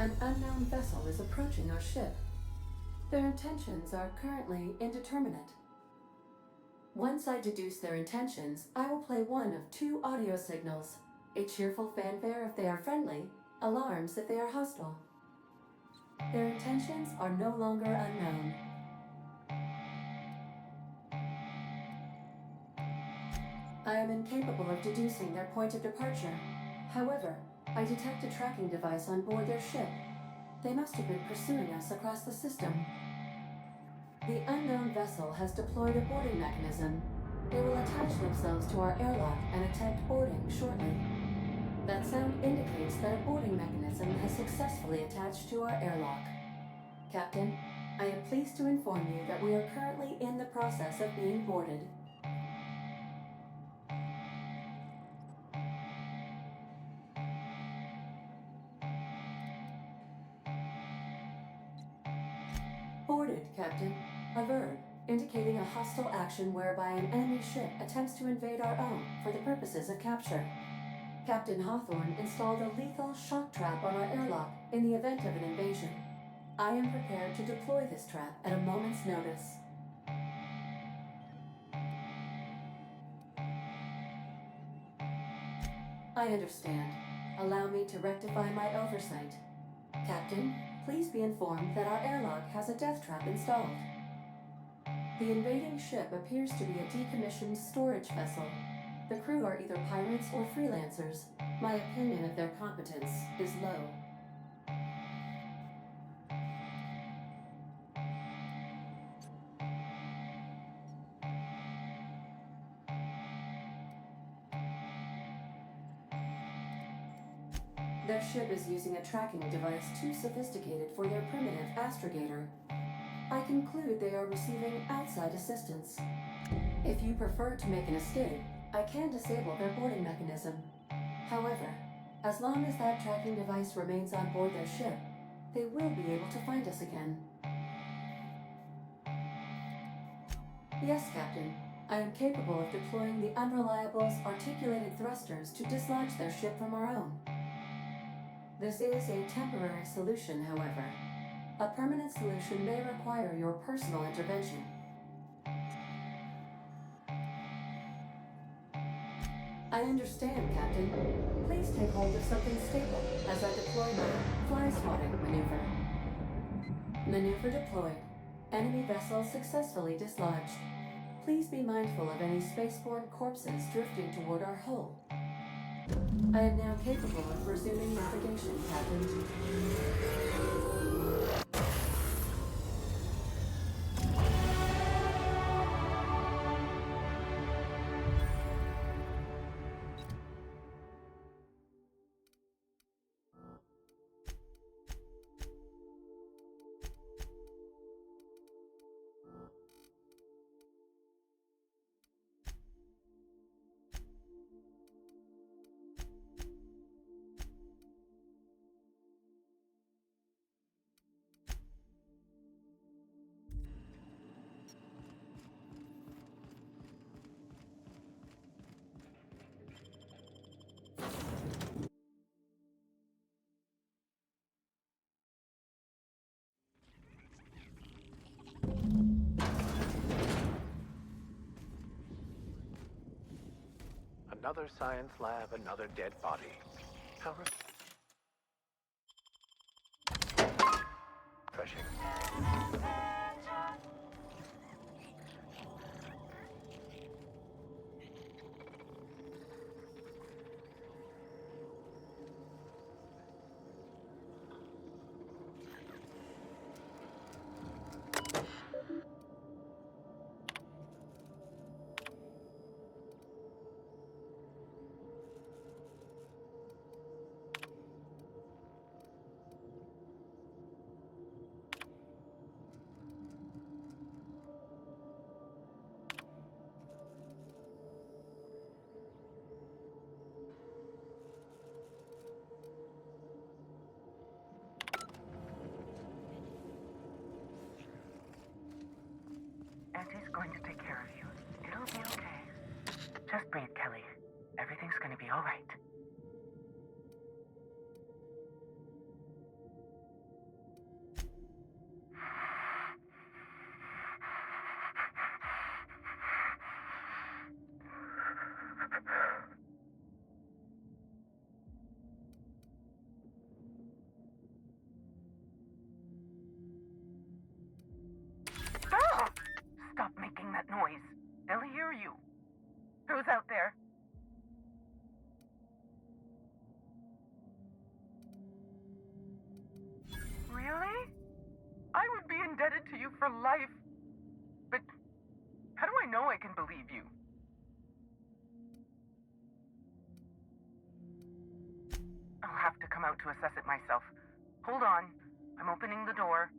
An unknown vessel is approaching our ship. Their intentions are currently indeterminate. Once I deduce their intentions, I will play one of two audio signals. A cheerful fanfare if they are friendly, alarms if they are hostile. Their intentions are no longer unknown. I am incapable of deducing their point of departure. However, I detect a tracking device on board their ship. They must have been pursuing us across the system. The unknown vessel has deployed a boarding mechanism. They will attach themselves to our airlock and attempt boarding shortly. That sound indicates that a boarding mechanism has successfully attached to our airlock. Captain, I am pleased to inform you that we are currently in the process of being boarded. Boarded, Captain. A verb, indicating a hostile action whereby an enemy ship attempts to invade our own for the purposes of capture. Captain Hawthorne installed a lethal shock trap on our airlock in the event of an invasion. I am prepared to deploy this trap at a moment's notice. I understand. Allow me to rectify my oversight. Captain, please be informed that our airlock has a death trap installed. The invading ship appears to be a decommissioned storage vessel. The crew are either pirates or freelancers. My opinion of their competence is low. Their ship is using a tracking device too sophisticated for their primitive astrogator. I conclude they are receiving outside assistance. If you prefer to make an escape, I can disable their boarding mechanism. However, as long as that tracking device remains on board their ship, they will be able to find us again. Yes, Captain. I am capable of deploying the Unreliable's articulated thrusters to dislodge their ship from our own. This is a temporary solution, however. A permanent solution may require your personal intervention. I understand, Captain. Please take hold of something stable as I deploy my fly swatting maneuver. Maneuver deployed. Enemy vessel successfully dislodged. Please be mindful of any spaceborne corpses drifting toward our hull. I am now capable of resuming navigation, Captain. Another science lab, another dead body. How refreshing. Auntie's going to take care of you. It'll be okay. Just breathe, Kelly. Everything's gonna be all right. for life. But how do I know I can believe you? I'll have to come out to assess it myself. Hold on. I'm opening the door.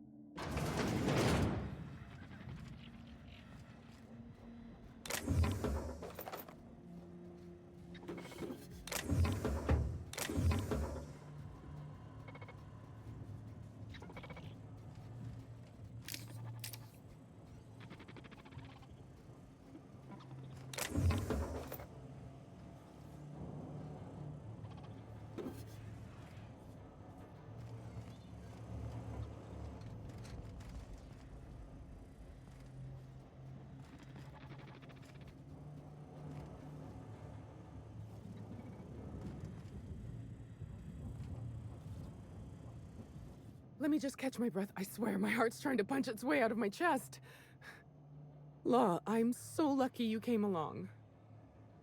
Let me just catch my breath. I swear, my heart's trying to punch its way out of my chest. Law, I'm so lucky you came along.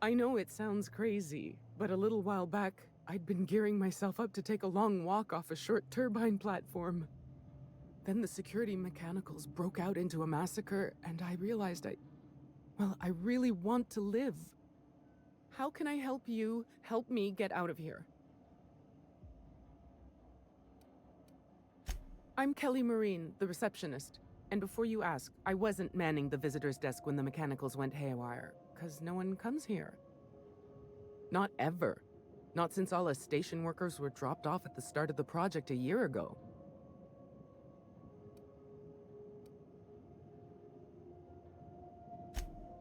I know it sounds crazy, but a little while back, I'd been gearing myself up to take a long walk off a short turbine platform. Then the security mechanicals broke out into a massacre, and I realized I really want to live. How can I help you help me get out of here? I'm Kelly Marine, the receptionist. And before you ask, I wasn't manning the visitor's desk when the mechanicals went haywire, 'cause no one comes here. Not ever. Not since all us station workers were dropped off at the start of the project a year ago.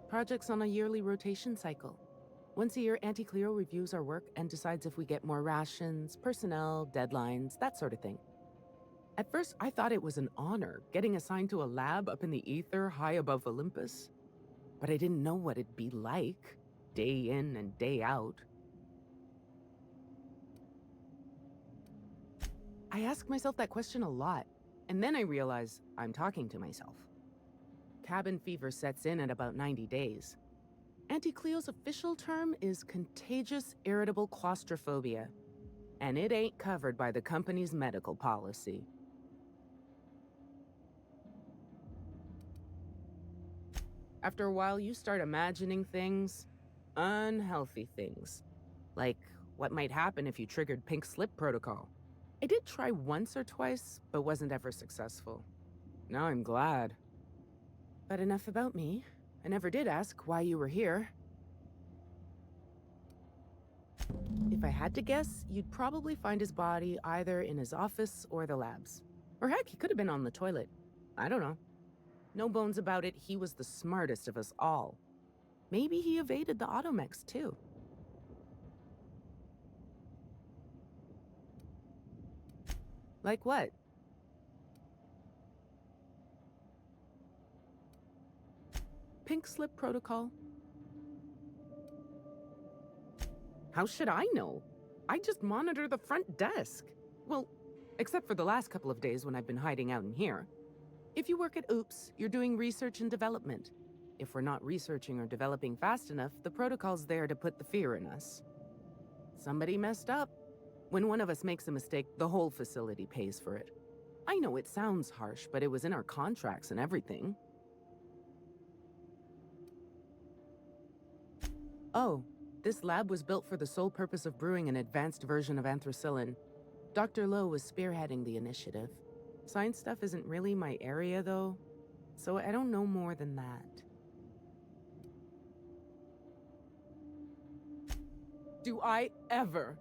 Project's on a yearly rotation cycle. Once a year, Auntie Cleo reviews our work and decides if we get more rations, personnel, deadlines, that sort of thing. At first, I thought it was an honor, getting assigned to a lab up in the ether high above Olympus. But I didn't know what it'd be like, day in and day out. I ask myself that question a lot, and then I realize I'm talking to myself. Cabin fever sets in at about 90 days. Auntie Cleo's official term is contagious irritable claustrophobia, and it ain't covered by the company's medical policy. After a while, you start imagining things, unhealthy things, like what might happen if you triggered pink slip protocol. I did try once or twice, but wasn't ever successful. Now I'm glad. But enough about me. I never did ask why you were here. If I had to guess, you'd probably find his body either in his office or the labs. Or heck, he could have been on the toilet. I don't know. No bones about it, he was the smartest of us all. Maybe he evaded the automex, too. Like what? Pink slip protocol. How should I know? I just monitor the front desk. Well, except for the last couple of days when I've been hiding out in here. If you work at Oops, you're doing research and development. If we're not researching or developing fast enough, the protocol's there to put the fear in us. Somebody messed up. When one of us makes a mistake, the whole facility pays for it. I know it sounds harsh, but it was in our contracts and everything. Oh, this lab was built for the sole purpose of brewing an advanced version of anthracillin. Dr. Lowe was spearheading the initiative. Science stuff isn't really my area, though, so I don't know more than that. Do I ever?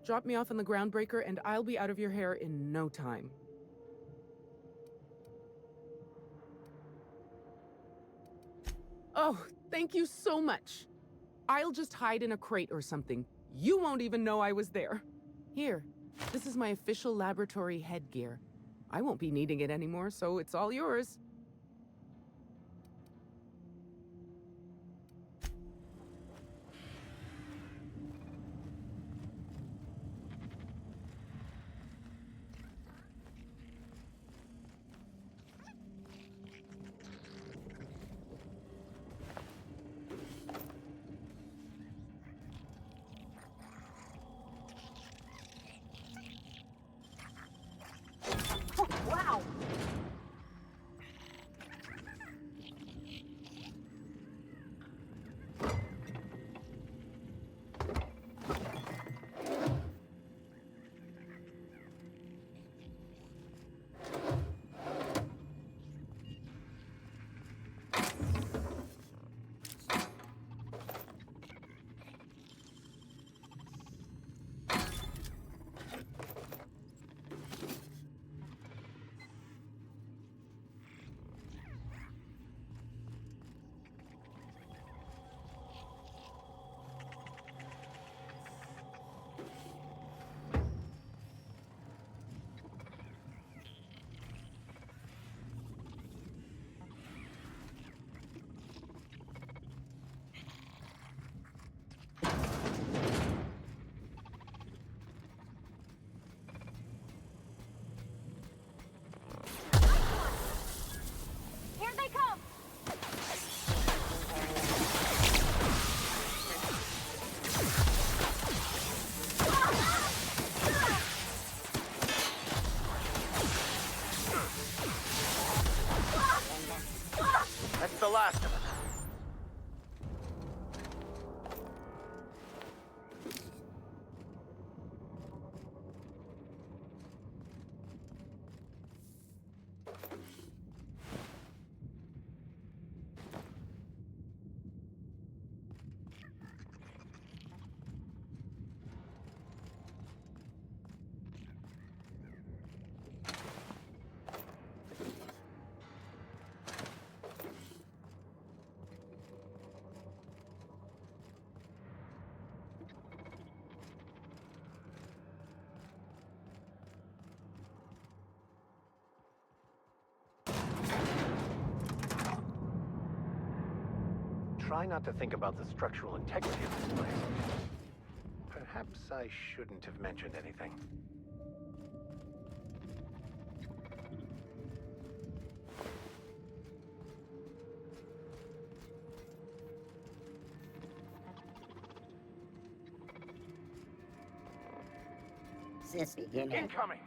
Drop me off on the groundbreaker and I'll be out of your hair in no time. Oh, thank you so much. I'll just hide in a crate or something. You won't even know I was there. Here, this is my official laboratory headgear. I won't be needing it anymore, so it's all yours. That's the last of us. Try not to think about the structural integrity of this place. Perhaps I shouldn't have mentioned anything. Since beginning. Incoming!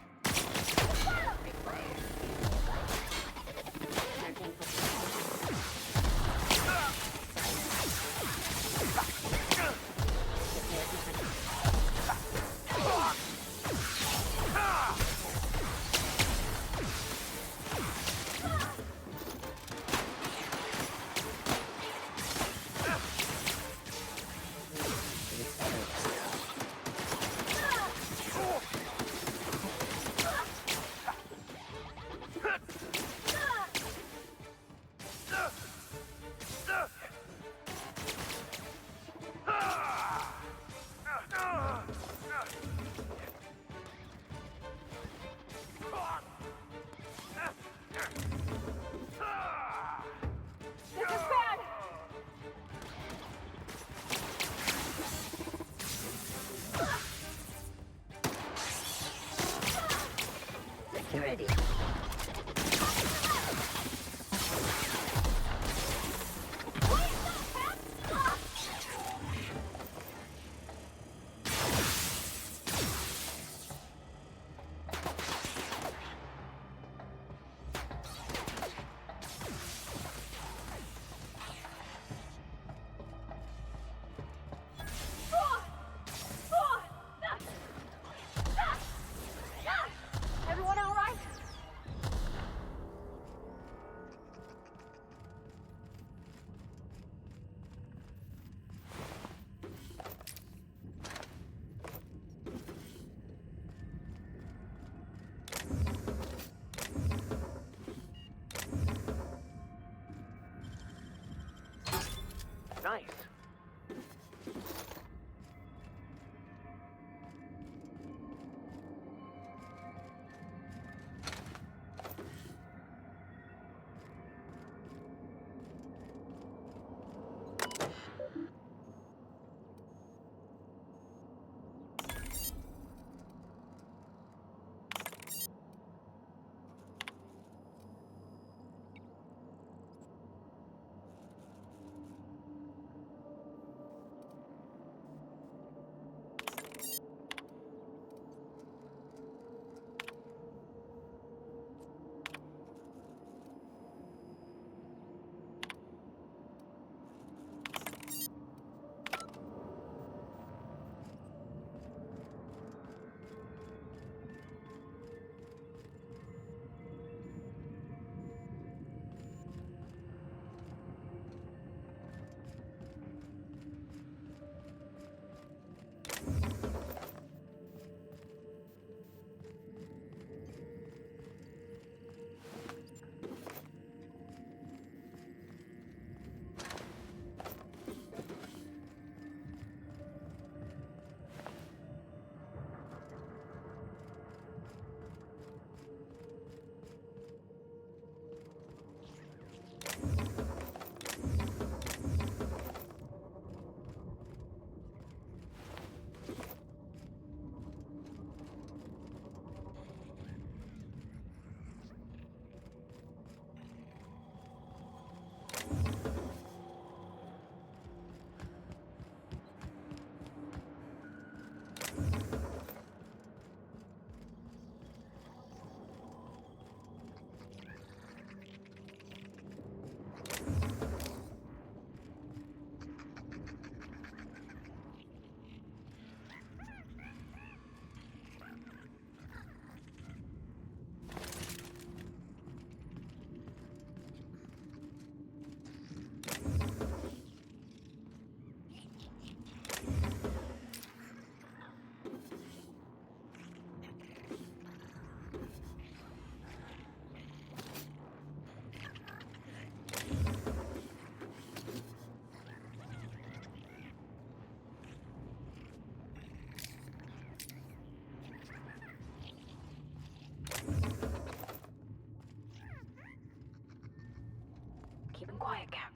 keeping quiet, Cap.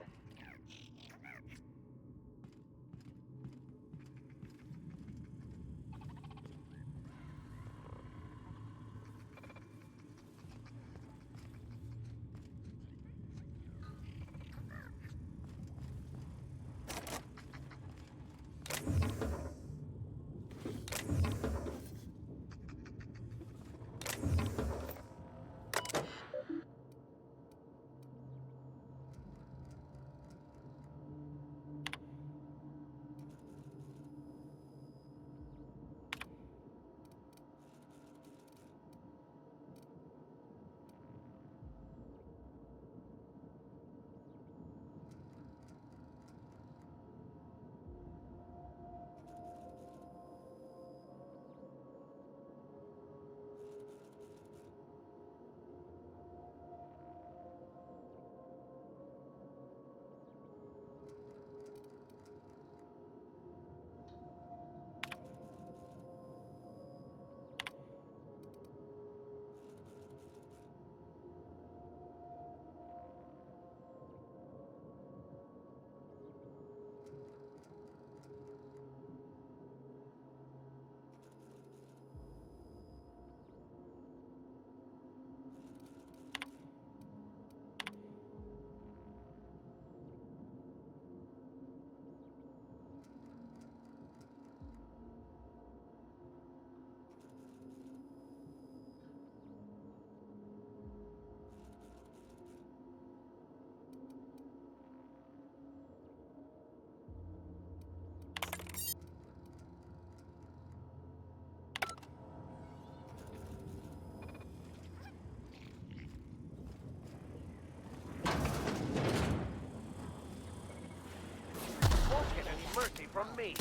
Won't get any mercy from me.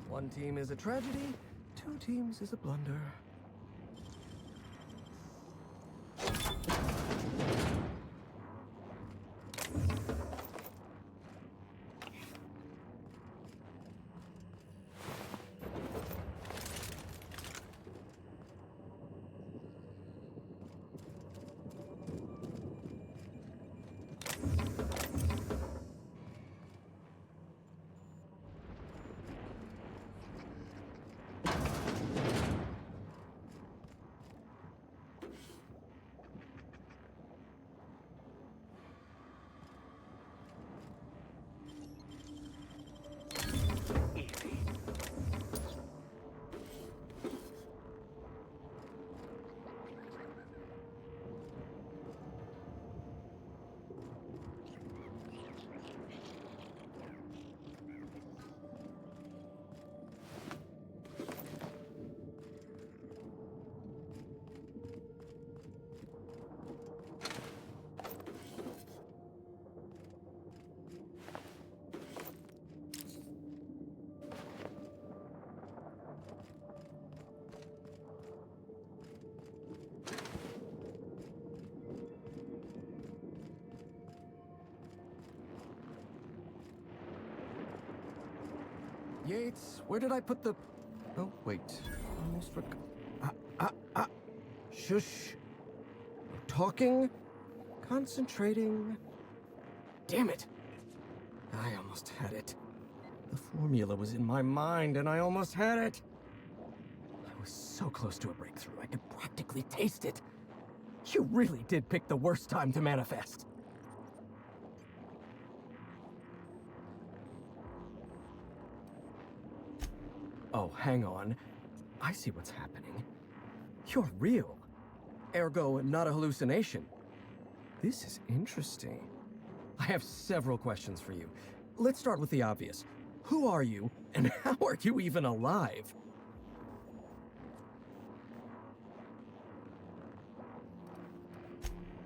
One team is a tragedy, two teams is a blunder. Yates, where did I put the... Oh, wait. Almost forgot. Shush. No talking. Concentrating. Damn it! I almost had it. The formula was in my mind, and I almost had it. I was so close to a breakthrough, I could practically taste it. You really did pick the worst time to manifest. Oh, hang on. I see what's happening. You're real. Ergo, not a hallucination. This is interesting. I have several questions for you. Let's start with the obvious. Who are you, and how are you even alive?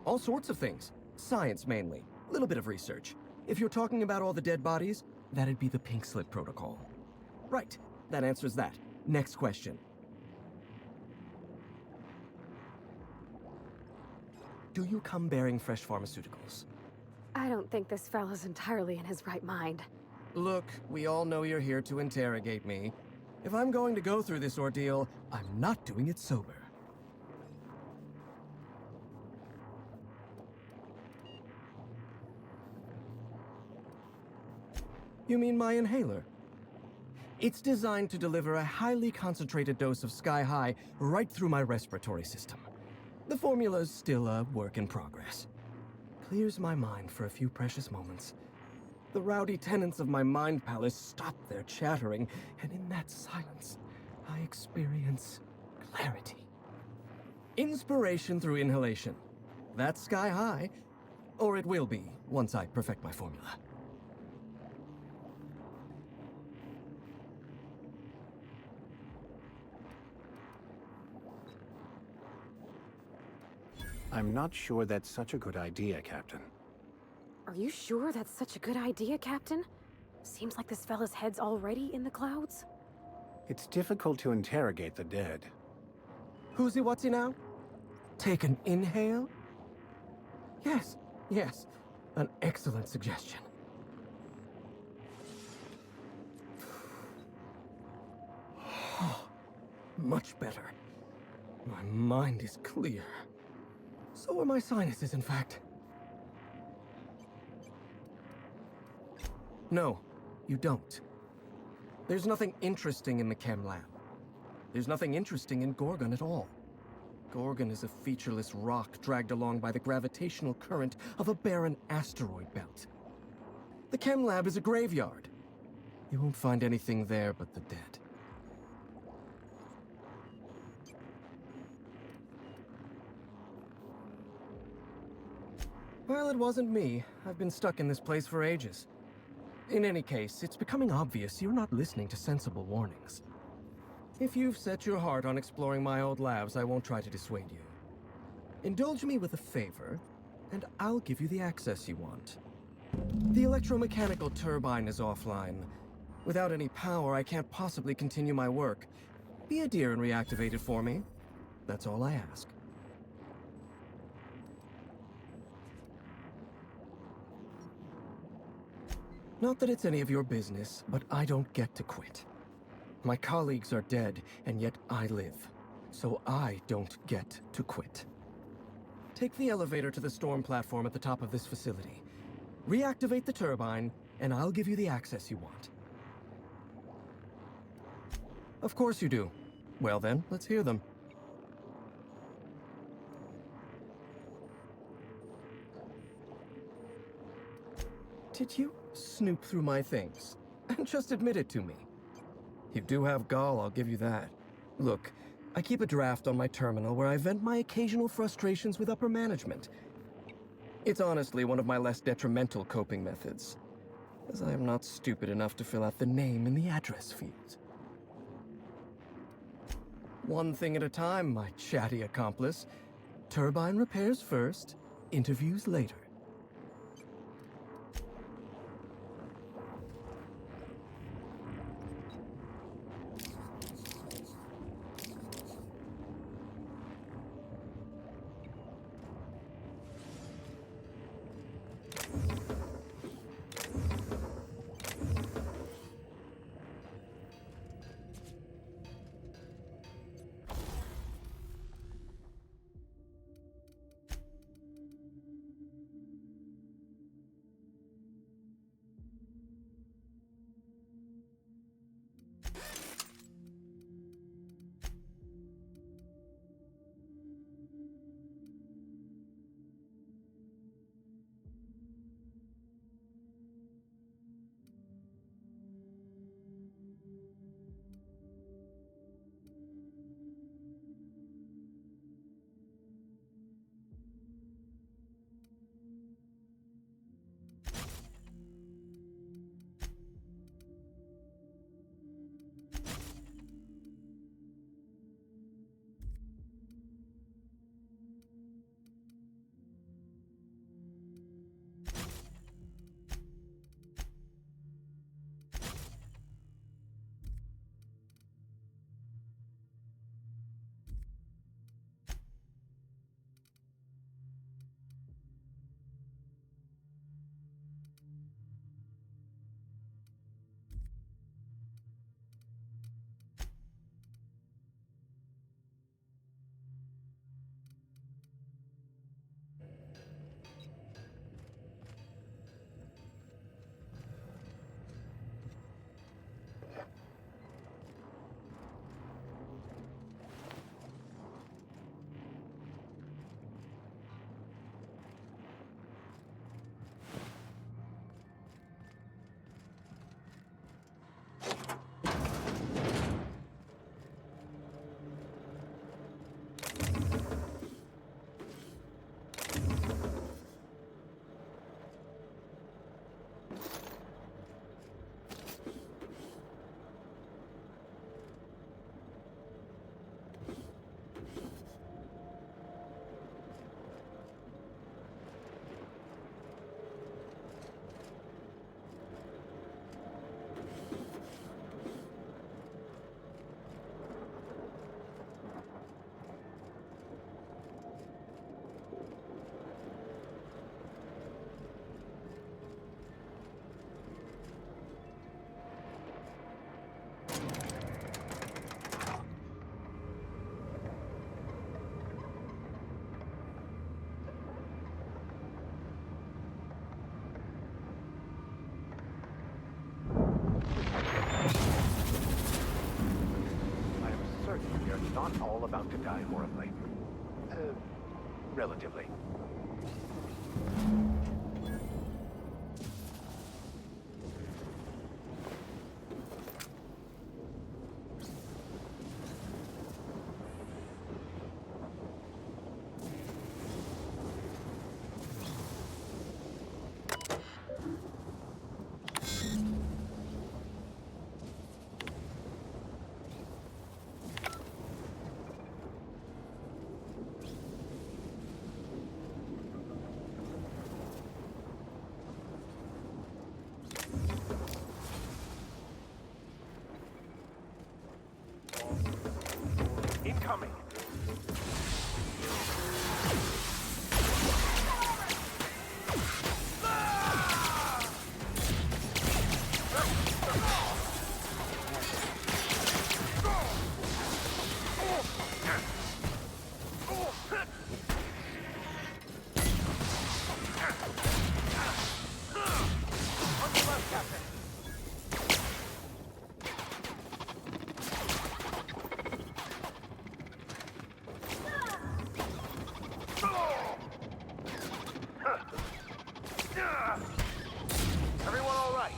All sorts of things. Science, mainly. A little bit of research. If you're talking about all the dead bodies, that'd be the pink slip protocol. Right. That answers that. Next question. Do you come bearing fresh pharmaceuticals? I don't think this fellow's entirely in his right mind. Look, we all know you're here to interrogate me. If I'm going to go through this ordeal, I'm not doing it sober. You mean my inhaler? It's designed to deliver a highly concentrated dose of Sky High right through my respiratory system. The formula's still a work in progress. Clears my mind for a few precious moments. The rowdy tenants of my mind palace stop their chattering, and in that silence, I experience clarity. Inspiration through inhalation. That's Sky High, or it will be once I perfect my formula. I'm not sure that's such a good idea, Captain. Are you sure that's such a good idea, Captain? Seems like this fella's head's already in the clouds. It's difficult to interrogate the dead. Who's-y what's-y now? Take an inhale? Yes, yes. An excellent suggestion. Much better. My mind is clear. So are my sinuses, in fact. No, you don't. There's nothing interesting in the chem lab. There's nothing interesting in Gorgon at all. Gorgon is a featureless rock dragged along by the gravitational current of a barren asteroid belt. The chem lab is a graveyard. You won't find anything there but the dead. Well, it wasn't me. I've been stuck in this place for ages. In any case, it's becoming obvious you're not listening to sensible warnings. If you've set your heart on exploring my old labs, I won't try to dissuade you. Indulge me with a favor, and I'll give you the access you want. The electromechanical turbine is offline. Without any power, I can't possibly continue my work. Be a dear and reactivate it for me. That's all I ask. Not that it's any of your business, but I don't get to quit. My colleagues are dead, and yet I live. So I don't get to quit. Take the elevator to the storm platform at the top of this facility. Reactivate the turbine, and I'll give you the access you want. Of course you do. Well then, let's hear them. Did you snoop through my things? And just admit it to me. You do have gall, I'll give you that. Look, I keep a draft on my terminal where I vent my occasional frustrations with upper management. It's honestly one of my less detrimental coping methods, as I am not stupid enough to fill out the name in the address field. One thing at a time, my chatty accomplice. Turbine repairs first, interviews later. about to die horribly. Relatively. Incoming! On the left, Captain! Everyone all right?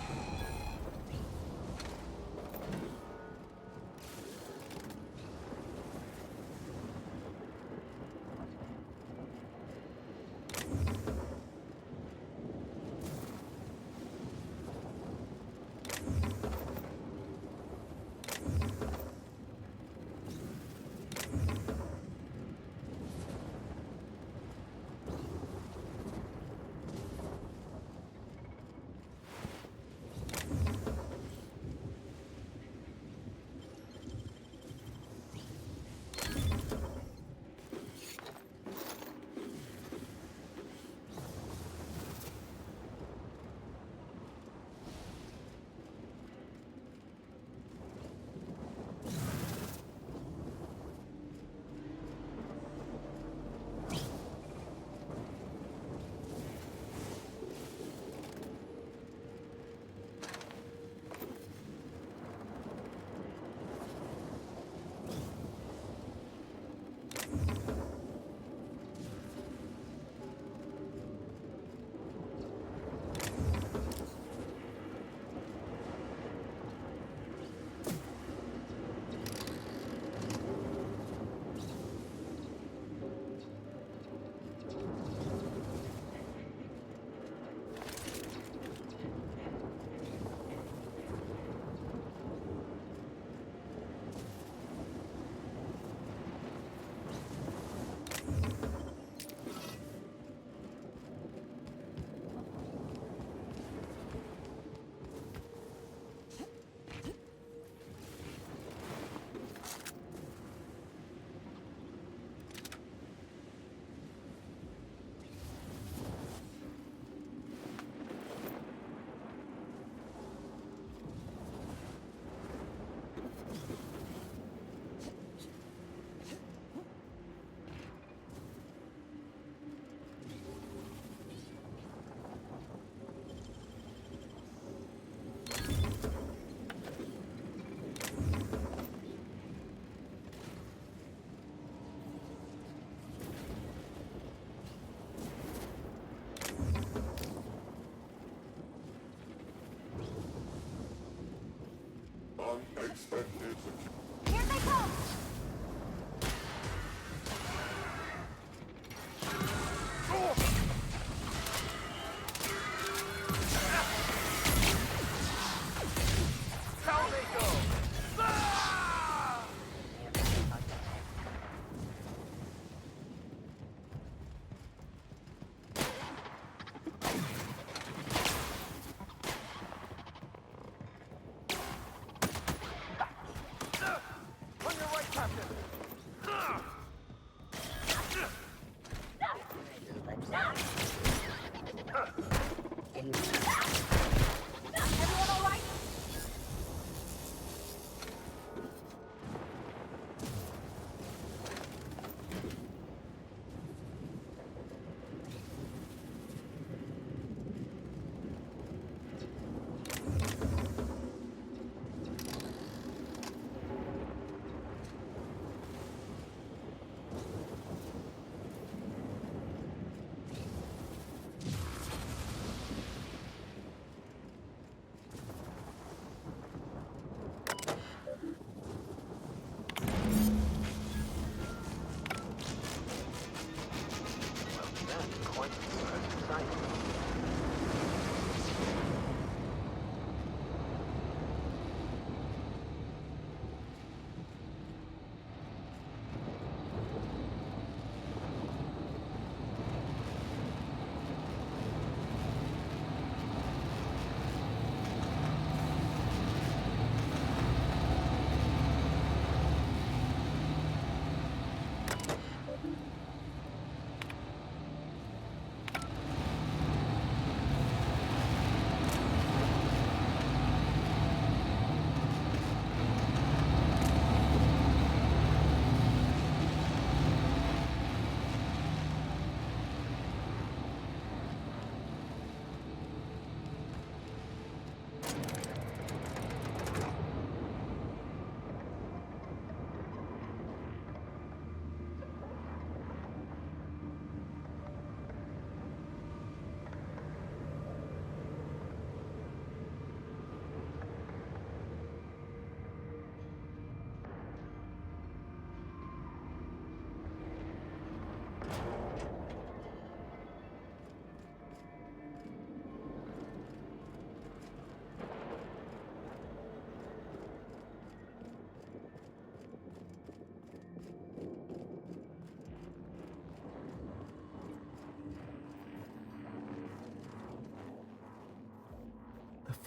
Here they come! How they go?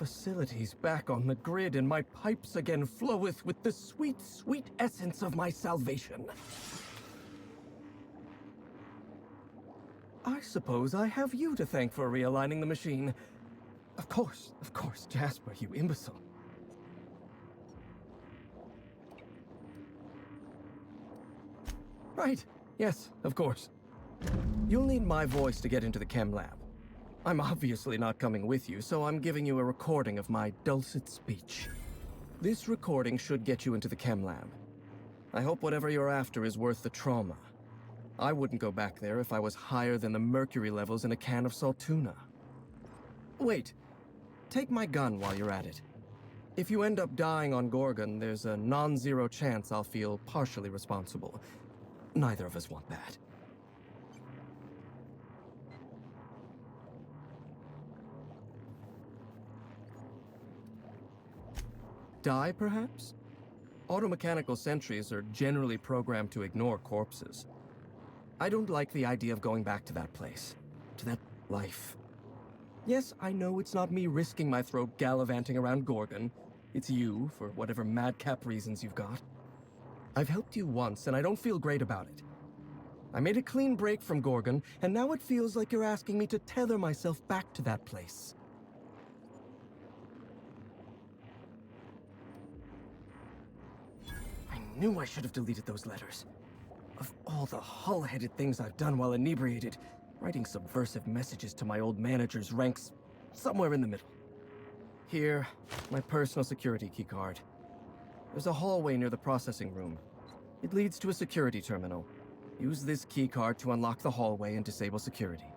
facilities back on the grid, and my pipes again floweth with the sweet, sweet essence of my salvation. I suppose I have you to thank for realigning the machine. Of course, Jasper, you imbecile. Right, yes, of course. You'll need my voice to get into the chem lab. I'm obviously not coming with you, so I'm giving you a recording of my dulcet speech. This recording should get you into the chem lab. I hope whatever you're after is worth the trauma. I wouldn't go back there if I was higher than the mercury levels in a can of salt tuna. Wait, take my gun while you're at it. If you end up dying on Gorgon, there's a non-zero chance I'll feel partially responsible. Neither of us want that. Die, perhaps? Automechanical sentries are generally programmed to ignore corpses. I don't like the idea of going back to that place, to that life. Yes, I know it's not me risking my throat gallivanting around Gorgon. It's you, for whatever madcap reasons you've got. I've helped you once, and I don't feel great about it. I made a clean break from Gorgon, and now it feels like you're asking me to tether myself back to that place. I knew I should have deleted those letters. Of all the hull-headed things I've done while inebriated, writing subversive messages to my old manager's ranks somewhere in the middle. Here, my personal security keycard. There's a hallway near the processing room. It leads to a security terminal. Use this keycard to unlock the hallway and disable security.